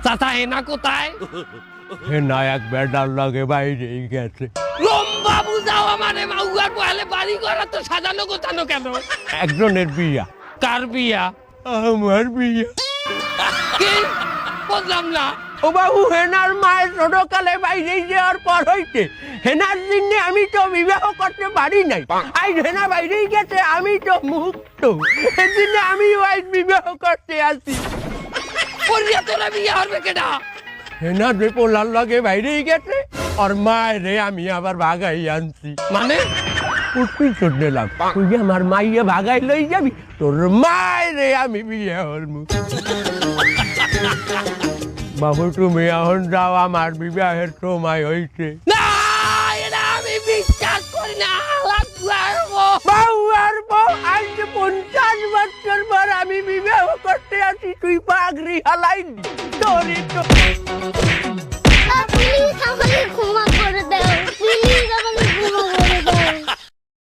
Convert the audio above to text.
চাচা হেনা কোথায়? হেনা এক বেটার লাগে বাইরেই গেছে। লম্বা বুঝাও আমারে, মাউয়ার বহালে বাড়ি ঘর তো সাজানো গোছানো কেন? একজনের বিয়া। কার বিয়া? আমার বিয়া। কি বুঝলাম না। ও বাবু, হেনার মায়ের ছোটকালে বাইরে যাওয়ার পর হইতে হেনার জন্য আমি তো বিবাহ করতে পারি নাই। আজ হেনা বাইরেই গেছে, আমি তো মুক্ত। সেদিনে আমি আজ বিবাহ করতে আসি। পরিয়া তোরা বিয়া হবে কেডা? হেনা যে পোলার লাগে বাইরেই গেছে, আর মায়ের আমি আবার ভাগাই আনছি। মানে উঠবি চোট দিলাম, তুই যে আমার মাইয়ে ভাগাই লই যাবি, তোর মায়ের আমি বিয়ে হলমু। বাবু তুমি এখন যাও, আমার বিবাহের সময় হয়েছে। না, এটা আমি বিশ্বাস করি না। বাবু আর বউ, আজ 50 বছর পর আমি বিবাহ করতে আসি, তুই পাগড়ি হালাইনি। তো